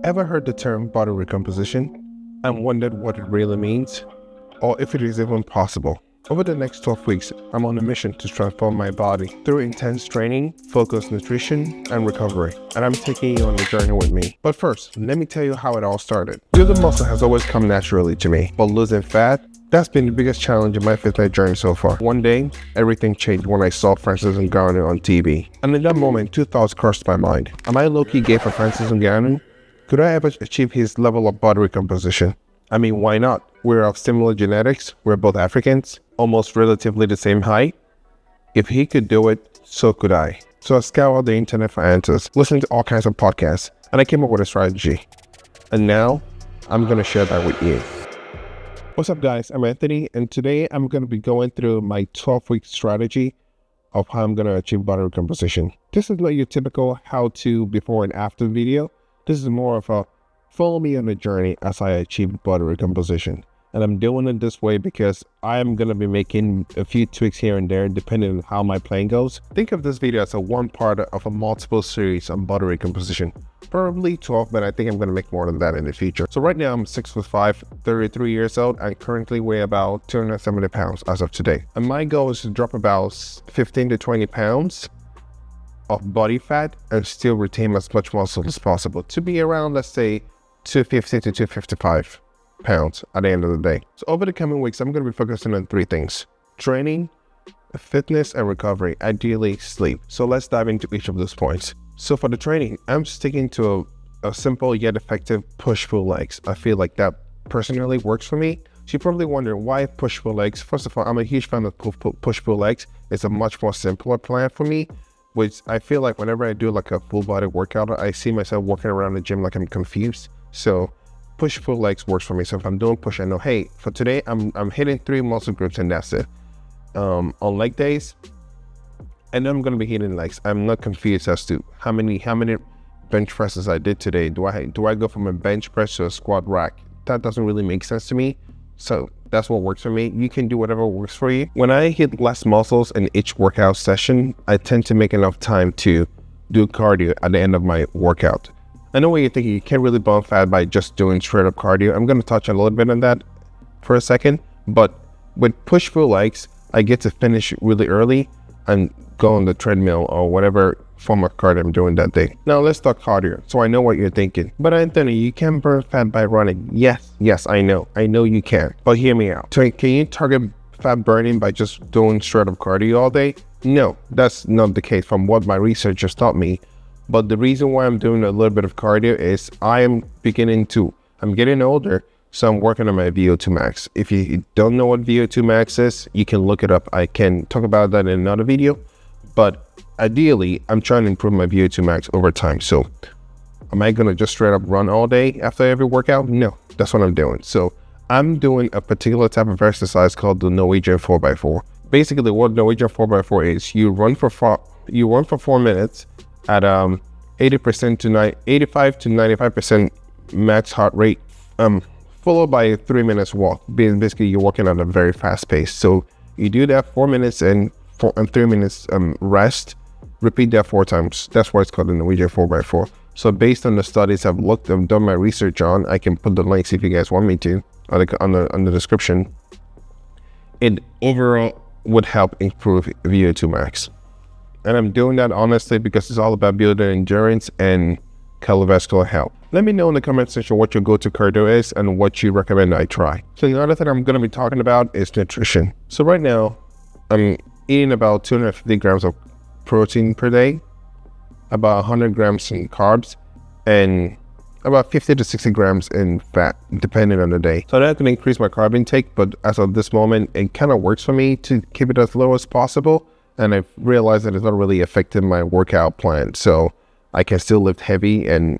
Ever heard the term body recomposition and wondered what it really means, or if it is even possible? Over the next 12 weeks, I'm on a mission to transform my body through intense training, focused nutrition, and recovery, and I'm taking you on the journey with me. But first, let me tell you how it all started. Building muscle has always come naturally to me, but losing fat, that's been the biggest challenge in my fitness journey so far. One day, everything changed when I saw Francis Ngannou on TV. And in that moment, two thoughts crossed my mind. Am I low-key gay for Francis Ngannou? Could I ever achieve his level of body recomposition? I mean, why not? We're of similar genetics, we're both Africans, almost relatively the same height. If he could do it, so could I. So I scoured the internet for answers, listened to all kinds of podcasts, and I came up with a strategy. And now, I'm going to share that with you. What's up guys, I'm Anthony, and today I'm going to be going through my 12-week strategy of how I'm going to achieve body recomposition. This is not your typical how-to before and after video. This is more of a follow me on the journey as I achieve body recomposition. And I'm doing it this way because I'm going to be making a few tweaks here and there depending on how my plan goes. Think of this video as a one part of a multiple series on body recomposition. Probably 12, but I think I'm going to make more than that in the future. So right now I'm 6'5", 33 years old, and currently weigh about 270 pounds as of today. And my goal is to drop about 15 to 20 pounds of body fat and still retain as much muscle as possible to be around, let's say, 250 to 255 pounds at the end of the day. So over the coming weeks, I'm going to be focusing on three things: training, fitness, and recovery, ideally sleep. So let's dive into each of those points. So for the training, I'm sticking to a simple yet effective push-pull legs. I feel like that personally works for me. So you're probably wondering why push-pull legs. First of all, I'm a huge fan of push-pull legs. It's a much more simpler plan for me, which I feel like whenever I do like a full body workout, I see myself walking around the gym like I'm confused. So push-pull legs works for me. So if I'm doing push, I know, hey, for today, I'm hitting 3 muscle groups and that's it. On leg days, and then I'm going to be hitting legs. I'm not confused as to how many bench presses I did today. Do I go from a bench press to a squat rack? That doesn't really make sense to me. So that's what works for me. You can do whatever works for you. When I hit less muscles in each workout session, I tend to make enough time to do cardio at the end of my workout. I know what you're thinking, you can't really burn fat by just doing straight up cardio. I'm going to touch on a little bit on that for a second, but with push-pull legs, I get to finish really early and go on the treadmill or whatever form of cardio I'm doing that day. Now let's talk cardio. So I know what you're thinking, but Anthony, you can burn fat by running. Yes, I know you can, but hear me out. So can you target fat burning by just doing straight up cardio all day? No, that's not the case from what my research has taught me. But the reason why I'm doing a little bit of cardio is I'm getting older, so I'm working on my VO2 max. If you don't know what VO2 max is, you can look it up. I can talk about that in another video, but ideally, I'm trying to improve my VO2 max over time. So am I gonna just straight up run all day after every workout? No, that's what I'm doing. So I'm doing a particular type of exercise called the Norwegian 4x4. Basically, what Norwegian 4x4 is, you run for 4 minutes at 85 to 95% max heart rate, followed by a 3 minutes walk. Basically, you're walking at a very fast pace. So you do that 4 minutes and 3 minutes rest. Repeat that 4 times. That's why it's called the Norwegian 4x4. So based on the studies I've done my research on, I can put the links if you guys want me to on the description. It overall would help improve VO2 max. And I'm doing that honestly because it's all about building endurance and cardiovascular health. Let me know in the comment section what your go-to cardio is and what you recommend I try. So the other thing I'm going to be talking about is nutrition. So right now, I'm eating about 250 grams of protein per day, about 100 grams in carbs, and about 50 to 60 grams in fat, depending on the day. So that can increase my carb intake, but as of this moment, it kind of works for me to keep it as low as possible. And I've realized that it's not really affecting my workout plan. So I can still lift heavy and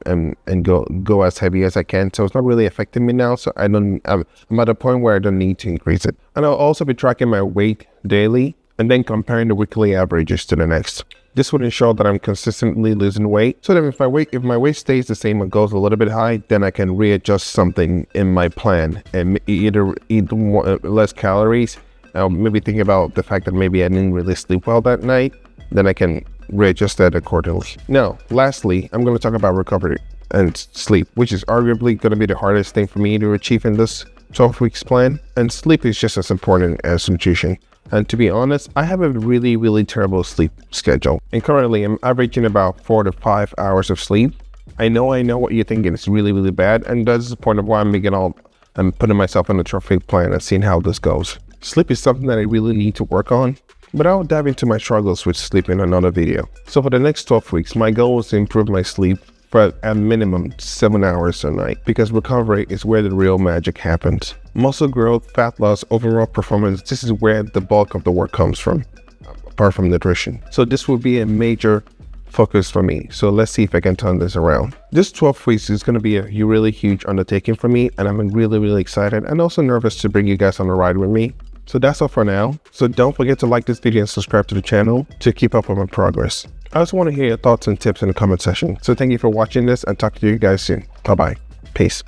go as heavy as I can. So it's not really affecting me now. So I'm at a point where I don't need to increase it. And I'll also be tracking my weight daily and then comparing the weekly averages to the next. This would ensure that I'm consistently losing weight, so that if my weight stays the same or goes a little bit high, then I can readjust something in my plan and either eat less calories, maybe think about the fact that maybe I didn't really sleep well that night, then I can readjust that accordingly. Now, lastly, I'm going to talk about recovery. and sleep, which is arguably going to be the hardest thing for me to achieve in this 12 weeks plan. And sleep is just as important as nutrition. And to be honest, I have a really terrible sleep schedule. And currently I'm averaging about 4 to 5 hours of sleep. I know what you're thinking. It's really bad. And that's the point of why I'm putting myself on a 12-week plan and seeing how this goes. Sleep is something that I really need to work on, but I'll dive into my struggles with sleep in another video. So for the next 12 weeks, my goal is to improve my sleep for at minimum 7 hours a night, because recovery is where the real magic happens. Muscle growth, fat loss, overall performance, this is where the bulk of the work comes from, apart from nutrition. So this will be a major focus for me. So let's see if I can turn this around. This 12 weeks is going to be a really huge undertaking for me, and I'm really excited and also nervous to bring you guys on a ride with me. So that's all for now. So don't forget to like this video and subscribe to the channel to keep up with my progress. I also want to hear your thoughts and tips in the comment section. So thank you for watching this, and talk to you guys soon. Bye bye. Peace.